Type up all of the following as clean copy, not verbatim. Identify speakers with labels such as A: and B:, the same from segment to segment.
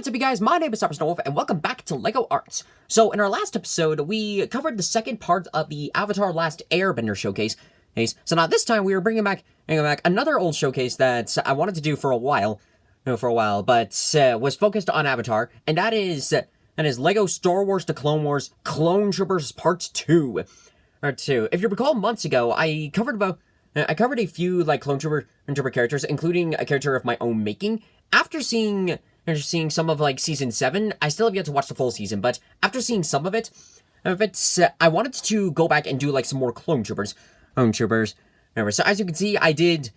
A: what's up, you guys? My name is Wolf, and welcome back to LEGO Arts. So, in our last episode, we covered the second part of the Avatar Last Airbender showcase. So now this time we are bringing back another old showcase that I wanted to do for a while, but was focused on Avatar, and that is LEGO Star Wars: The Clone Wars Clone Troopers Part 2. If you recall, months ago, I covered a few Clone Trooper characters, including a character of my own making. After seeing some of Season 7, I still have yet to watch the full season, but after seeing some of it, I wanted to go back and do some more Clone Troopers. So as you can see, I did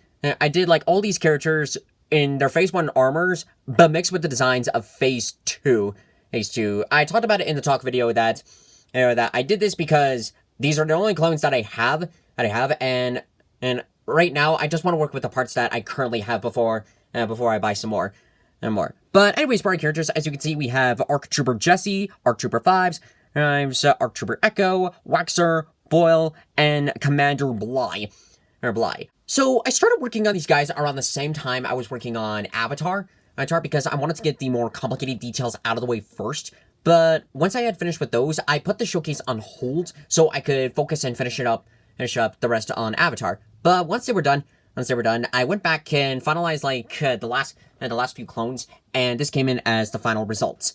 A: all these characters in their Phase 1 armors, but mixed with the designs of Phase 2. I talked about it in the talk video that I did this because these are the only clones that I have, and right now I just want to work with the parts that I currently have before I buy some more. But anyways, for our characters, as you can see, we have ARC Trooper Jessie, ARC Trooper 5s, ARC Trooper Echo, Waxer, Boyle, and Commander Bly. So I started working on these guys around the same time I was working on Avatar, because I wanted to get the more complicated details out of the way first. But once I had finished with those, I put the showcase on hold so I could focus and finish up the rest on Avatar. But once they were done, I went back and finalized the last few clones, and this came in as the final results.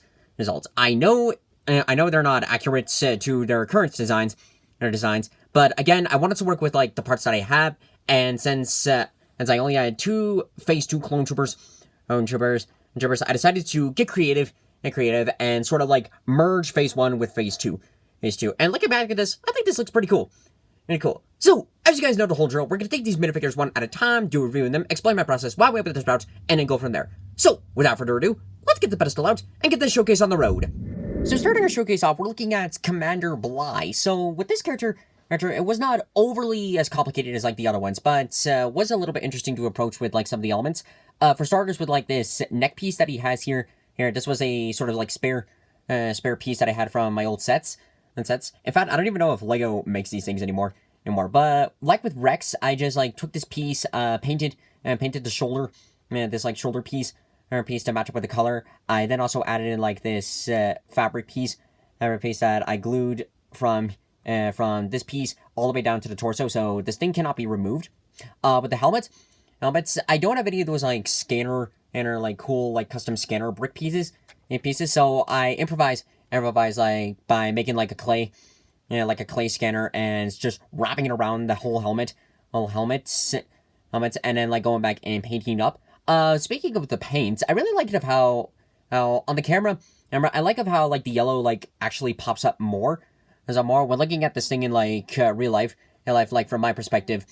A: I know they're not accurate to their current designs, but again, I wanted to work with the parts that I have, and since I only had 2 Phase 2 Clone Troopers, I decided to get creative and sort of merge Phase 1 with Phase 2. And looking back at this, I think this looks pretty cool. So, as you guys know the whole drill, we're going to take these minifigures one at a time, do reviewing them, explain my process, why we went this route, and then go from there. So, without further ado, let's get the pedestal out and get this showcase on the road. So, starting our showcase off, we're looking at Commander Bly. So, with this character, it was not overly as complicated as the other ones, but was a little bit interesting to approach with some of the elements. For starters, with this neck piece that he has here, this was a sort of spare piece that I had from my old sets. In fact, I don't even know if LEGO makes these things anymore. But with Rex, I just that piece, painted the shoulder, this shoulder piece to match up with the color. I then also added in this fabric piece that I glued from this piece all the way down to the torso, so this thing cannot be removed. With the helmets, I don't have any of those scanner and cool custom scanner brick pieces, so I improvise by making a clay scanner and just wrapping it around the whole helmet, and then going back and painting up. Speaking of the paints, I really liked how on the camera, I like how the yellow actually pops up more. When looking at this thing in real life, from my perspective,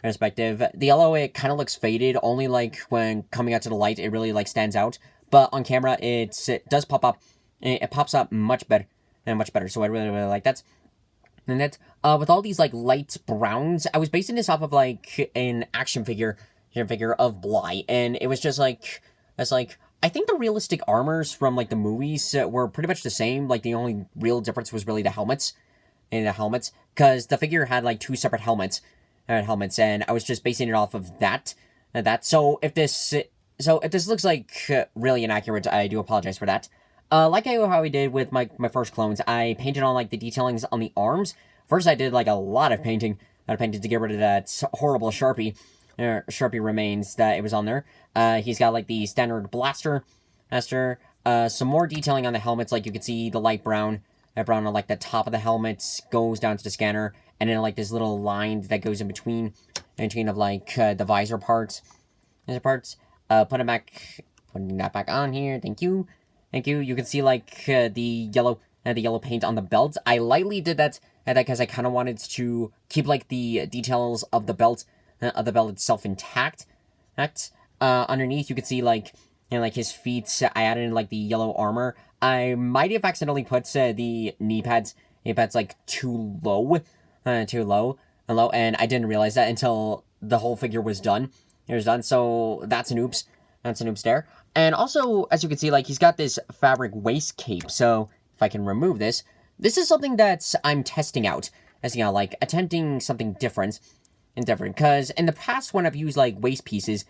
A: the yellow, it kind of looks faded. Only when coming out to the light, it really stands out. But on camera, it does pop up. It pops up much better. So I really like that. And that with all these light browns, I was basing this off of an action figure of Bly, and it was just I think the realistic armors from the movies were pretty much the same. The only real difference was really the helmets, because the figure had 2 separate helmets, and I was just basing it off of that. So if this looks really inaccurate, I do apologize for that. How I did with my first clones, I painted on the detailings on the arms. First, I did a lot of painting. I painted to get rid of that horrible Sharpie remains that it was on there. He's got the standard blaster, some more detailing on the helmets. You can see the light brown on the top of the helmet goes down to the scanner, and then this little line that goes in between of the visor parts. Putting that back on here. Thank you. You can see the yellow paint on the belt. I lightly did that because I kind of wanted to keep the details of the belt itself intact. Underneath, you can see his feet. I added in the yellow armor. I might have accidentally put the knee pads too low, and I didn't realize that until the whole figure was done. So that's an oops. There. And also, as you can see, he's got this fabric waist cape. So if I can remove this is something that I'm testing out, as attempting something different. Because in the past, when I've used waist pieces,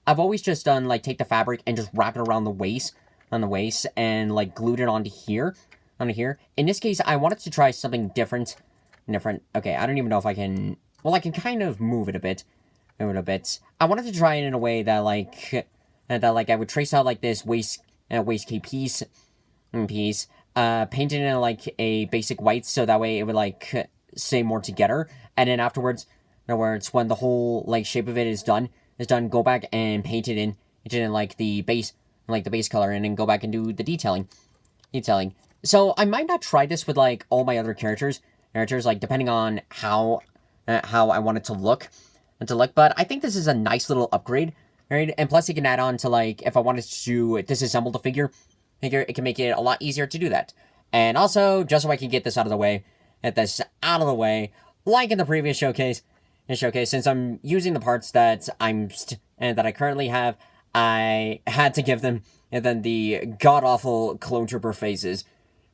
A: I've always just done take the fabric and just wrap it around the waist, on the waist and like glued it onto here. In this case, I wanted to try something different. Okay, I don't even know if I can. Well, I can kind of move it a bit. I wanted to try it in a way that like I would trace out like this waistcape piece, paint it in like a basic white, so that way it would like stay more together. And then afterwards, when the whole like shape of it is done, go back and paint it in like the base color, and then go back and do the detailing. So I might not try this with like all my other characters, like depending on how I want it to look. But I think this is a nice little upgrade, right? And plus, you can add on to like if I wanted to disassemble the figure, it can make it a lot easier to do that. And also, just so I can get this out of the way, like in the previous showcase, since I'm using the parts that that I currently have, I had to give them and then the god awful clone trooper faces.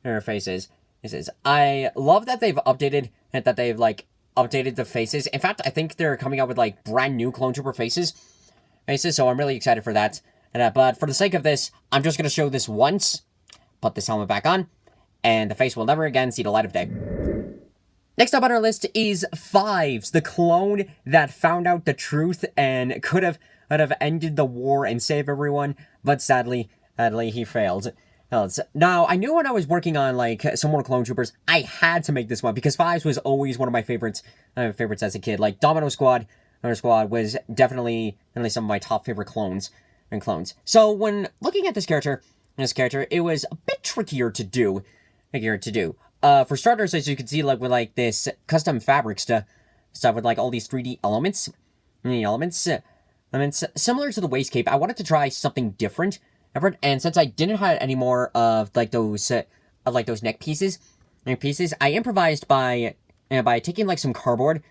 A: I love that they've updated and that they've like updated the faces. In fact, I think they're coming out with like brand new clone trooper faces. So I'm really excited for that. But for the sake of this, I'm just gonna show this once, put this helmet back on, and the face will never again see the light of day. Next up on our list is Fives, the clone that found out the truth and could have ended the war and saved everyone, but sadly he failed. Now, I knew when I was working on like some more clone troopers, I had to make this one because Fives was always one of my favorites as a kid. Like Domino Squad was definitely some of my top favorite clones. So when looking at this character, it was a bit trickier to do. For starters, as you can see, like with like this custom fabric stuff with like all these 3D elements, similar to the waistcape, I wanted to try something different. And since I didn't have any more of like those neck pieces, I improvised by taking like some cardboard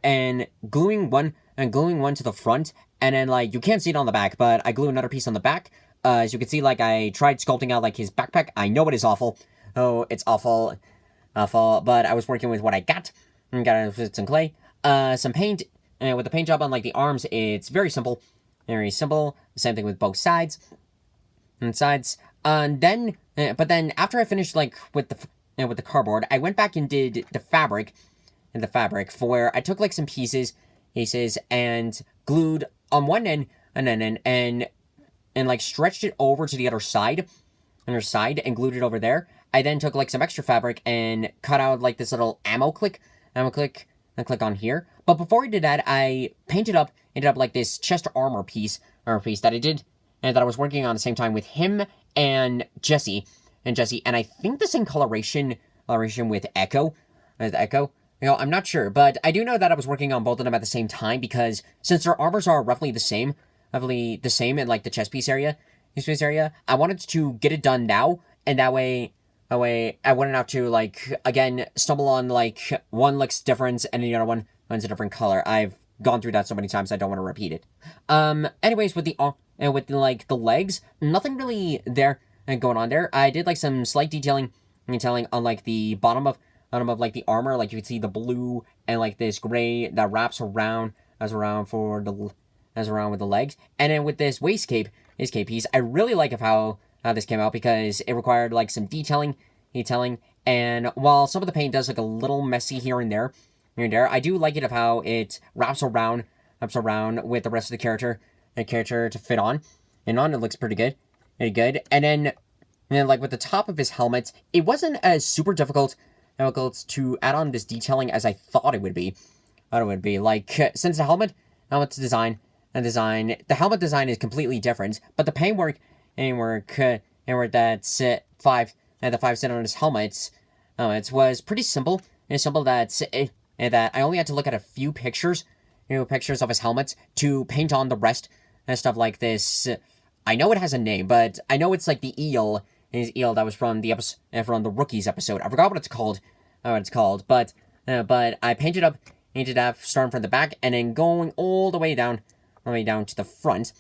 A: and gluing one to the front, and then like you can't see it on the back, but I glue another piece on the back. As you can see, like I tried sculpting out like his backpack. I know it is awful. Oh, it's awful. But I was working with what I got. Got some clay, some paint, and with the paint job on like the arms, it's very simple. Same thing with both sides. But then after I finished like with the cardboard, I went back and did the fabric, where I took like some pieces and glued on one end and like stretched it over to the other side, and glued it over there. I then took like some extra fabric and cut out like this little ammo click and click on here. But before I did that, I ended up like this chest armor piece that I did and that I was working on at the same time with him and Jessie, and I think the same coloration with Echo. I'm not sure, but I do know that I was working on both of them at the same time because since their armors are roughly the same in like the chest piece area, I wanted to get it done now, and that way I wouldn't have to like again stumble on like one looks different and the other one's a different color. I've gone through that so many times I don't want to repeat it. Anyways, with the legs, nothing really there going on there. I did like some slight detailing on like the bottom of like the armor. Like you can see the blue and like this gray that wraps around with the legs. And then with this waistcape piece, I really like how this came out because it required like some detailing. And while some of the paint does look a little messy here and there, I do like it of how it wraps around with the rest of the character to fit on. It looks pretty good. And then like with the top of his helmet, it wasn't as super difficult to add on this detailing as I thought it would be. Like since the helmet design, the helmet design is completely different, but the paintwork that's the Fives did on his helmets, it was pretty simple. It's simple that I only had to look at a few pictures of his helmets to paint on the rest and stuff like this. I know it has a name, but I know it's like the eel. His eel that was from the Rookies episode. I forgot what it's called. But I painted up starting from the back and then going all the way down to the front.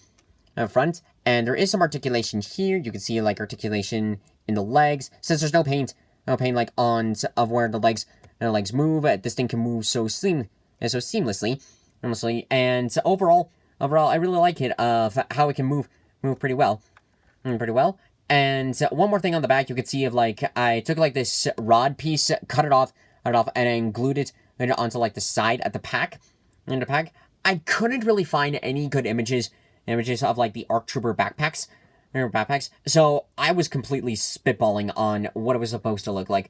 A: And there is some articulation here. You can see like articulation in the legs. Since there's no paint like on of where the legs move, this thing can move so seamlessly. And overall, I really like it of how it can move pretty well. And one more thing on the back, you could see of like, I took like this rod piece, cut it off, and then glued it onto like the side at the pack. In the pack, I couldn't really find any good images of like the ARC Trooper backpacks. So I was completely spitballing on what it was supposed to look like.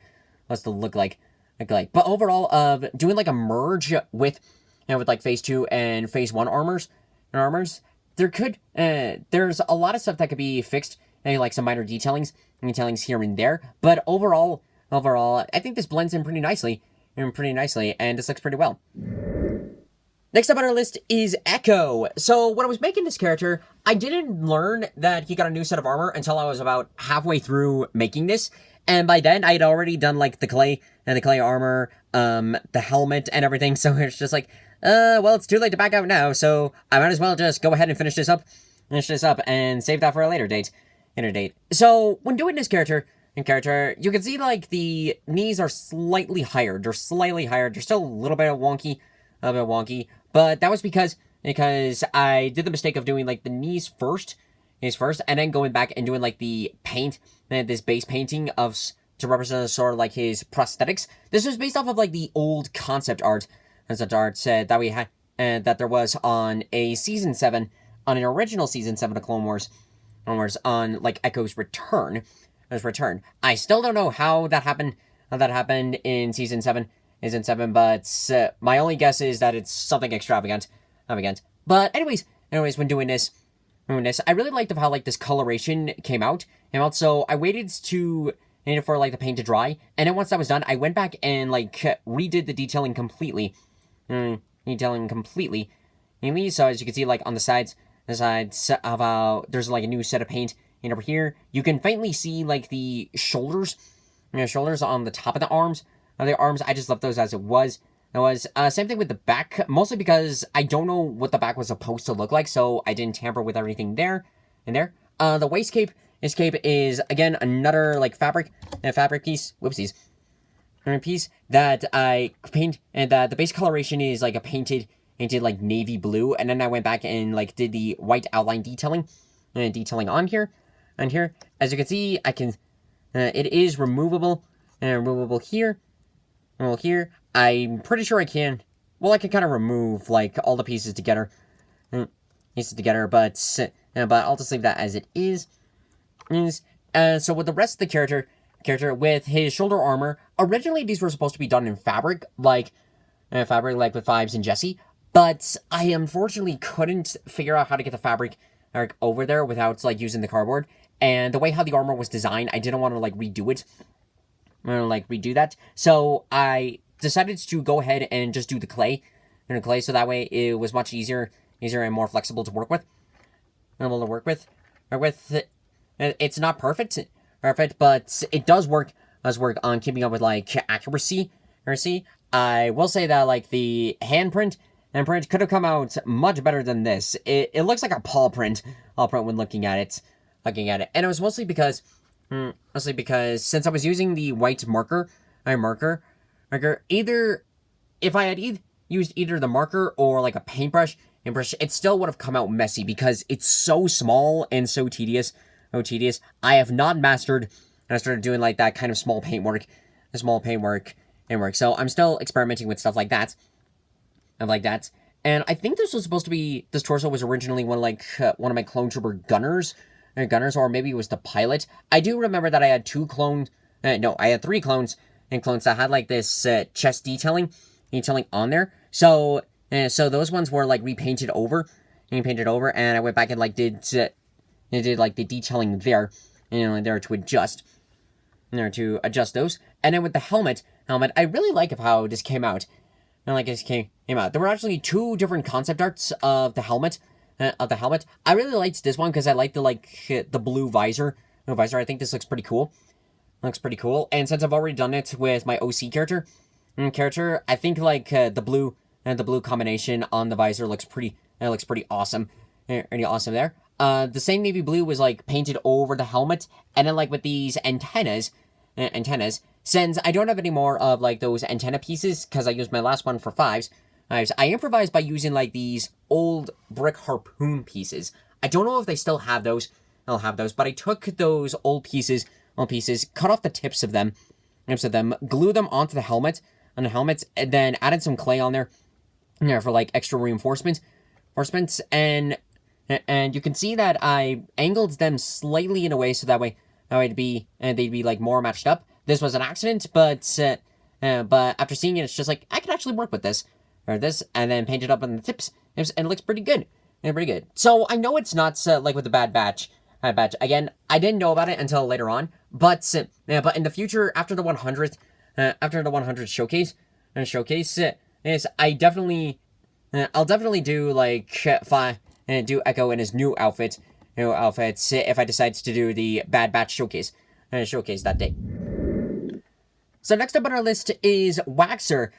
A: But overall, of doing like a merge with, with like Phase 2 and Phase 1 armors, there's a lot of stuff that could be fixed, and like some minor detailings here and there. But overall, I think this blends in pretty nicely, and this looks pretty well. Next up on our list is Echo. So when I was making this character, I didn't learn that he got a new set of armor until I was about halfway through making this. And by then, I had already done, like, the clay armor, the helmet, and everything. So it's just like, well, it's too late to back out now, so I might as well just go ahead and finish this up, and save that for a later date. So when doing this character, you can see, like, the knees are slightly higher. They're slightly higher. They're still a little bit wonky, but that was because I did the mistake of doing, like, the knees first, and then going back and doing, like, the paint, this base painting to represent sort of, like, his prosthetics. This was based off of, like, the old concept art that we had, that there was on an original Season 7 of Clone Wars, on, like, Echo's return. I still don't know how that happened in Season 7, but my only guess is that it's something extravagant. But anyways, when doing this, I really liked how, like, this coloration came out. So I waited for, like, the paint to dry, and then once that was done, I went back and, like, redid the detailing completely. So as you can see, like, on the sides of there's, like, a new set of paint. And over here, you can faintly see, like, the shoulders on the top of the arms. I just left those as it was. Same thing with the back, mostly because I don't know what the back was supposed to look like, so I didn't tamper with everything there. The waist cape is, again, another, like, fabric piece. Whoopsies. Piece that I paint, and the base coloration is, like, a painted, like, navy blue, and then I went back and, like, did the white outline detailing on here. As you can see, it is removable, here. I'm pretty sure I can kind of remove, like, all the pieces together. But I'll just leave that as it is. So with the rest of the character with his shoulder armor, originally these were supposed to be done in fabric, like with Vibes and Jessie, but I unfortunately couldn't figure out how to get the fabric over there without, like, using the cardboard. And the way how the armor was designed, I didn't want to, like, redo that. So I decided to go ahead and just do the clay, so that way it was much easier and more flexible to work with. It's not perfect, but it does work on keeping up with, like, accuracy. I will say that, like, the handprint could have come out much better than this. It looks like a paw print when looking at it. And it was mostly because since I was using the white marker, either if I had used either the marker or, like, a paintbrush, it still would have come out messy because it's so small and so tedious. I have not mastered, and I started doing, like, that kind of small paintwork. So I'm still experimenting with stuff like that. And I think this torso was originally one of my clone trooper gunners, or maybe it was the pilot. I do remember that I had I had 3 clones that had, like, this chest detailing on there. So those ones were, like, repainted over, and I went back and, like, did like the detailing there, there to adjust those. And then with the helmet, I really like how this came out. There were actually 2 different concept arts of the helmet. I really liked this one because I like the blue visor. I think this looks pretty cool. And since I've already done it with my OC character, I think, like, the blue combination on the visor looks pretty awesome. Pretty awesome there. The same navy blue was, like, painted over the helmet, and then, like, with these antennas, since I don't have any more of, like, those antenna pieces, because I used my last one for Vibes, I improvised by using, like, these old brick harpoon pieces. I don't know if they still have those, those. But I took those old pieces, cut off the tips of them, glue them onto the helmet, and then added some clay on there, for like extra reinforcements, and you can see that I angled them slightly in a way so that way they'd be like more matched up. This was an accident, but after seeing it, it's just like I could actually work with this or this, and then paint it up on the tips, and it looks pretty good. So I know it's not like with the Bad Batch. Again, I didn't know about it until later on, but in the future, after the 100th showcase, is I'll definitely do like do Echo in his new outfits if I decide to do the Bad Batch showcase that day. So next up on our list is Waxer.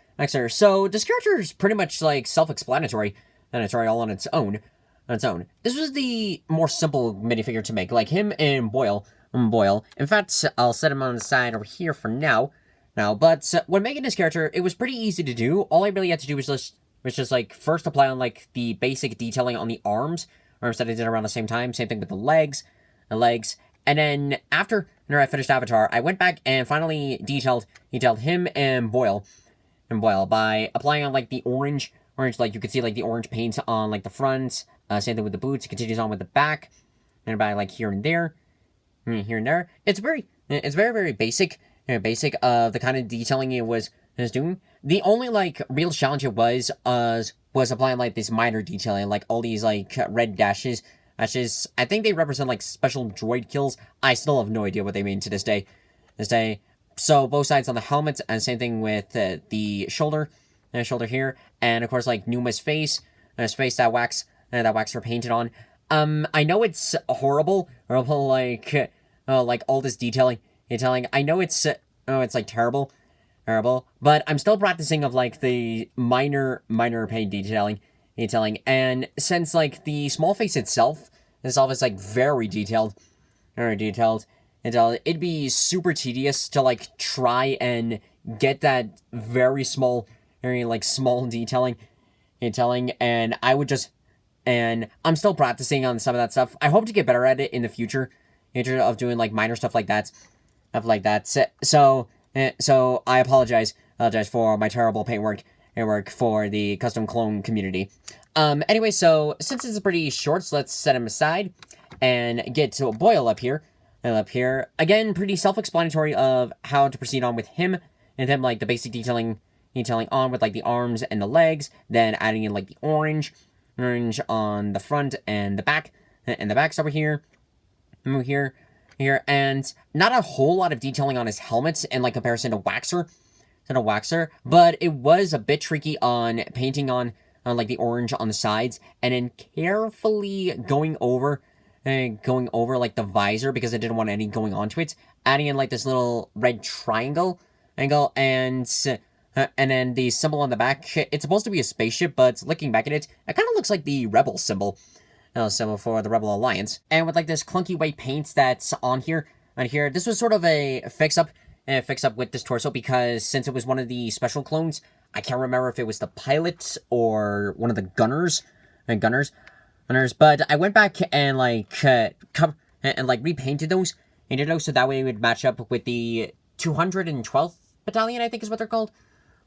A: So this character is pretty much like self-explanatory, all on its own. This was the more simple minifigure to make, like him and Boyle. In fact, I'll set him on the side over here for now. But when making this character, it was pretty easy to do. All I really had to do was just like first apply on like the basic detailing on the arms that I did around the same time. Same thing with the legs, and then after I finished Avatar, I went back and finally detailed him and Boyle by applying on like the orange, like you could see like the orange paint on like the front. Same thing with the boots. It continues on with the back, and by like here and there. It's very very basic. Of the kind of detailing it was doing. The only like real challenge it was applying like this minor detailing, like all these like red dashes. I think they represent like special droid kills. I still have no idea what they mean to this day. So both sides on the helmet, and same thing with the shoulder here, and of course like Numa's face, that wax are painted on. I know it's horrible, like all this detailing. I know it's like terrible, but I'm still practicing of like the minor paint detailing, and since like the small face itself is like very detailed, it'd be super tedious to like try and get that very small detailing, and I'm still practicing on some of that stuff. I hope to get better at it in the future of doing like minor stuff like that. So I apologize for my terrible paintwork for the custom clone community. Anyway, so since it's pretty short, so let's set him aside and get to Boyle up here. Again, pretty self-explanatory of how to proceed on with him, and then like the basic detailing on with like the arms and the legs, then adding in like the orange on the front and the back, and the back's over here, and not a whole lot of detailing on his helmet in like comparison to Waxer, but it was a bit tricky on painting on like the orange on the sides, and then carefully going over like the visor, because I didn't want any going onto it, adding in like this little red triangle angle, and then the symbol on the back. It's supposed to be a spaceship, but looking back at it, it kind of looks like the Rebel symbol. Symbol for the Rebel Alliance, and with like this clunky white paint that's on here. This was sort of a fix up with this torso, because since it was one of the special clones, I can't remember if it was the pilot or one of the gunners, but I went back and repainted those, so that way it would match up with the 212th Battalion, I think is what they're called.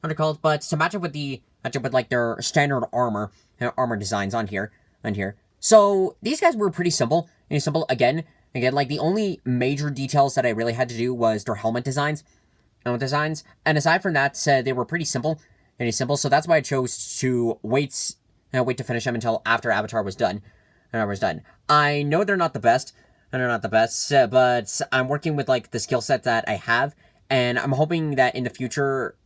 A: But to match up with like their standard armor designs on here. So these guys were pretty simple. Again, like the only major details that I really had to do was their helmet designs. And aside from that, they were pretty simple. So that's why I chose to wait to finish them until after Avatar was done. I know they're not the best, but I'm working with like the skill set that I have, and I'm hoping that in the future,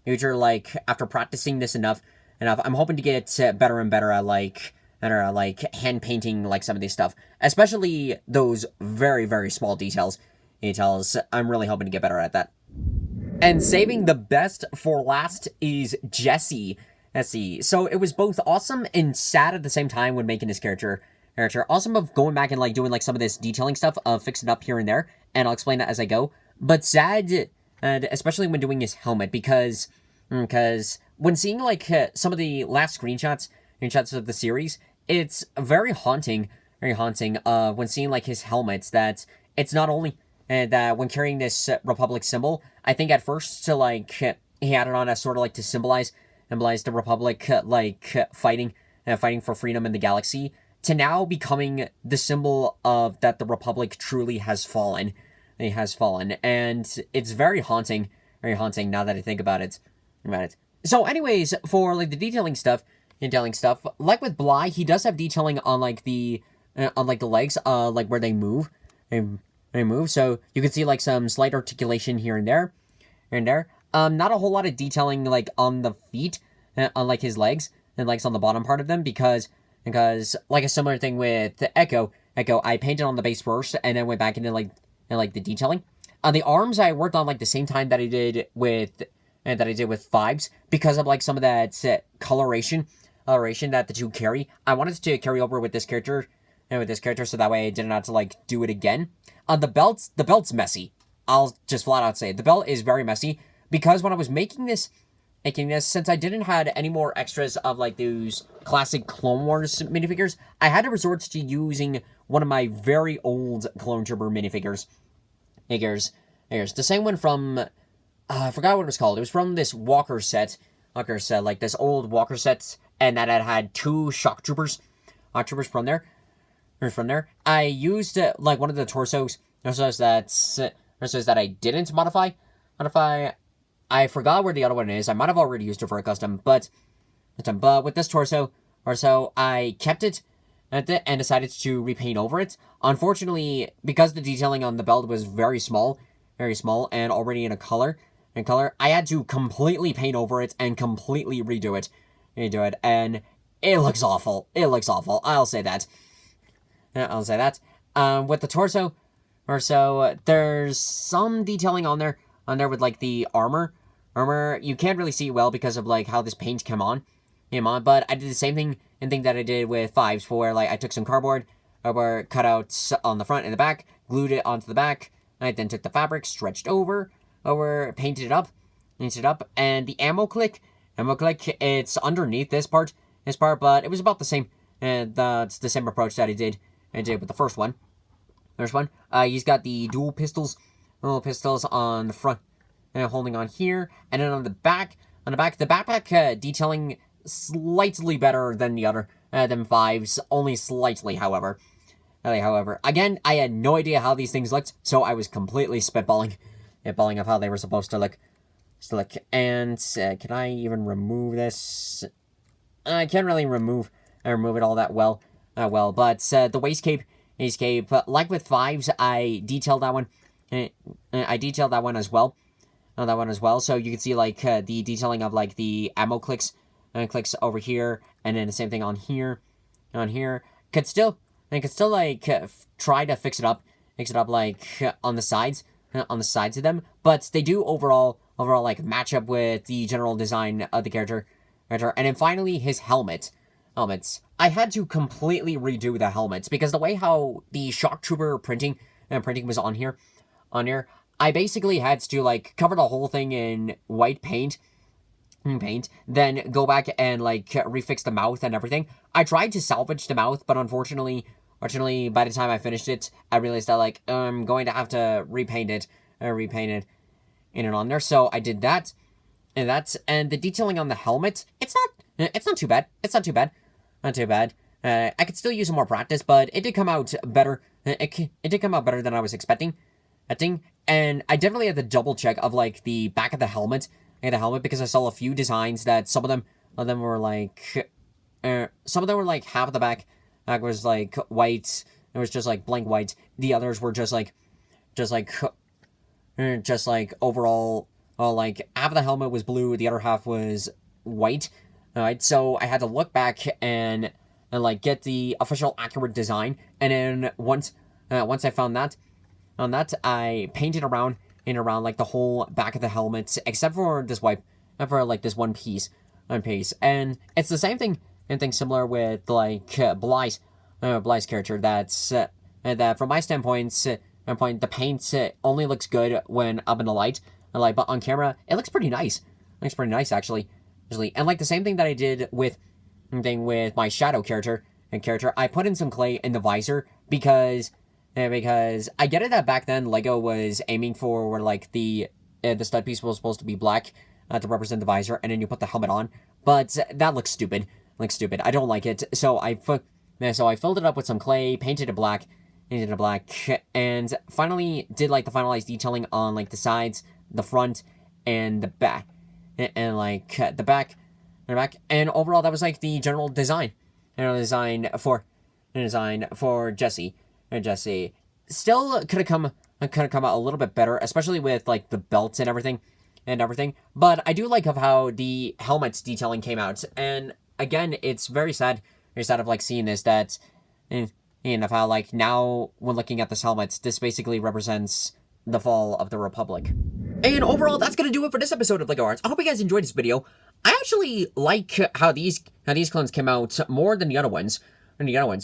A: like after practicing this enough, I'm hoping to get better and better at like hand painting like some of these stuff, especially those very, very small details. I'm really hoping to get better at that. And saving the best for last is Jessie. So it was both awesome and sad at the same time when making this character. Awesome of going back and like doing like some of this detailing stuff, of fixing up here and there, and I'll explain that as I go. But sad, especially when doing his helmet, because when seeing like some of the last screenshots of the series, it's very haunting very haunting. When seeing like his helmets, that it's not only that when carrying this Republic symbol, I think at first to like he had it on as sort of like to symbolize the Republic fighting for freedom in the galaxy, to now becoming the symbol of that the Republic truly has fallen. It has fallen, and it's very haunting now that I think about it. So, anyways, for like the detailing stuff, like with Bly, he does have detailing on like the legs, like where they move, they move. So you can see like some slight articulation here and there, not a whole lot of detailing like on the feet, on like his legs and legs on the bottom part of them, because like a similar thing with the Echo, I painted on the base first and then went back into like the detailing. On the arms, I worked on like the same time that I did with Fives, because of like some of that coloration that the two carry. I wanted to carry over with this character so that way I didn't have to like do it again. On the belt's messy. I'll just flat out say it. The belt is very messy, because when I was making this, since I didn't have any more extras of like those classic Clone Wars minifigures, I had to resort to using one of my very old Clone Trooper minifigures. The same one from, I forgot what it was called. It was from this Walker set, like this old Walker set, and that had two shock troopers from there. I used like one of the torsos that I didn't modify. I forgot where the other one is. I might have already used it for a custom, but with this torso, I kept it and decided to repaint over it. Unfortunately, because the detailing on the belt was very small, and already in color, I had to completely paint over it and completely redo it, and it looks awful. I'll say that. With the torso, there's some detailing on there with like the armor. You can't really see well because of like how this paint came on, but I did the same thing that I did with Fives, where like I took some cardboard or cutouts on the front and the back, glued it onto the back. I then took the fabric, stretched over, painted it up, and the ammo click, it's underneath this part, but it was about the same, and it's the same approach that I did with the first one. He's got the dual pistols, on the front, holding on here, and then on the back, the backpack detailing slightly better than the other, than Fives, only slightly, however. Again, I had no idea how these things looked, so I was completely spitballing of how they were supposed to look. And can I even remove this? I can't really remove it all that well. But the waist cape, like with Fives, I detailed that one. I detailed that one as well. So you can see like the detailing of like the ammo clicks over here, and then the same thing on here. Could still like try to fix it up like on the sides of them, but they do overall like match up with the general design of the character. And then finally his helmets. I had to completely redo the helmets, because the way how the shock trooper printing was on here, I basically had to like cover the whole thing in white paint, then go back and like refix the mouth and everything. I tried to salvage the mouth, but unfortunately, by the time I finished it, I realized that like I'm going to have to repaint it in and on there. So I did that, and the detailing on the helmet, it's not too bad. I could still use some more practice, but it did come out better. It did come out better than I was expecting. And I definitely had to double check of like the back of the helmet, because I saw a few designs that some of them were like, half of the back was like white. It was just like blank white. The others were just like overall, like half of the helmet was blue, the other half was white. Alright, so I had to look back and like get the official accurate design, and then once I found that, I painted around like the whole back of the helmet, except for this like this one piece, and it's the same thing, similar with like Bly's character. That from my standpoint, the paint only looks good when up in the light, but on camera it looks pretty nice. Actually. And like the same thing that I did with my Shadow character, character. I put in some clay in the visor because I get it that back then Lego was aiming for where like the stud piece was supposed to be black to represent the visor, and then you put the helmet on. But that looks stupid. I don't like it. So I filled it up with some clay, painted it black, and finally did like the finalized detailing on like the sides, the front, and the back, and like the back, and overall that was like the general design for Jessie. Jessie still could have come out a little bit better, especially with like the belts and everything. But I do like of how the helmet's detailing came out, and again, it's very sad of like seeing this that, and of how like now when looking at this helmet, this basically represents the fall of the Republic. And overall, that's gonna do it for this episode of LEGO Arts. I hope you guys enjoyed this video. I actually like how these clones came out more than the other ones.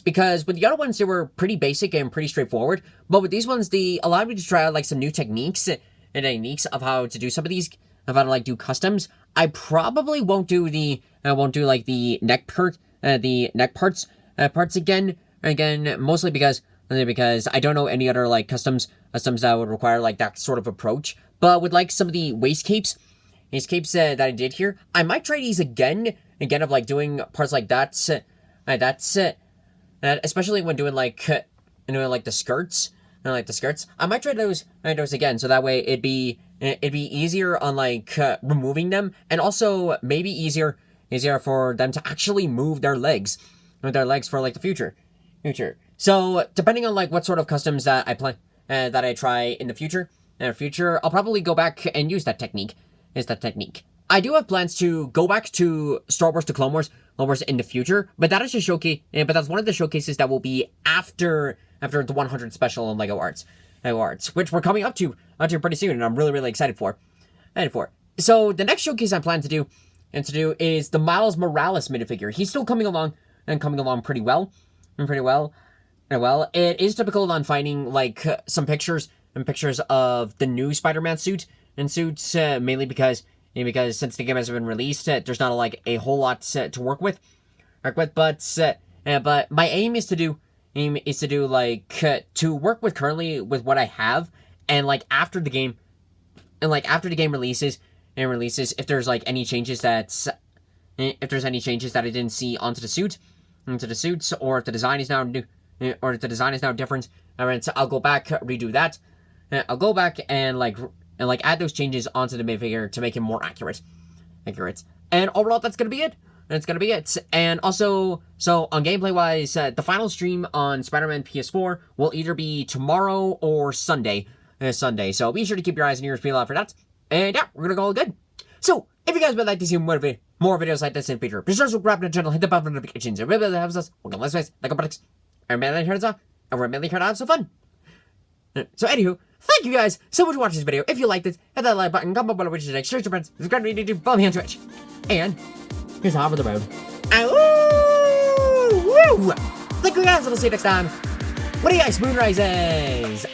A: Because with the other ones, they were pretty basic and pretty straightforward. But with these ones, they allowed me to try out like some new techniques of how to do some of these, of how to like do customs. I probably won't do like the neck parts again, mostly because I don't know any other like customs that would require like that sort of approach. But with like some of the waist capes that I did here, I might try these again of like doing parts like that. Especially when doing like the skirts. I might try those again, so that way it'd be easier on like removing them, and also maybe easier for them to actually move their legs for like the future. So depending on like what sort of customs that I try in the future, I'll probably go back and use that technique. I do have plans to go back to Star Wars to Clone Wars in the future, but that is a showcase. But that's one of the showcases that will be after the 100 special on LEGO Arts, which we're coming up to pretty soon, and I'm really excited for. So the next showcase I plan to do is the Miles Morales minifigure. He's still coming along pretty well. It is typical on finding like some pictures of the new Spider-Man suits, mainly because since the game has been released, there's not like a whole lot to work with. But my aim is to do to work with currently with what I have, and like after the game releases, if there's like any changes that I didn't see onto the suits, or if the design is now new, or if the design is now different, so I'll go back, redo that. I'll go back and add those changes onto the minifigure to make it more accurate. And overall, that's gonna be it. And also, so on gameplay wise, the final stream on Spider-Man PS4 will either be tomorrow or Sunday. So be sure to keep your eyes and ears peeled out for that. And yeah, we're gonna go all good. So if you guys would like to see more videos like this in the future, be sure to subscribe to the channel, hit the bell notifications. It really helps us. Welcome, let's face like a products. And we're mainly here to have some fun. So anywho, thank you guys so much for watching this video. If you liked it, hit that like button, comment below which is next, share with your friends, subscribe to YouTube, follow me on Twitch. And here's Half of the Road. Woo! Thank you guys, and I'll see you next time. What do you guys, Moonrises?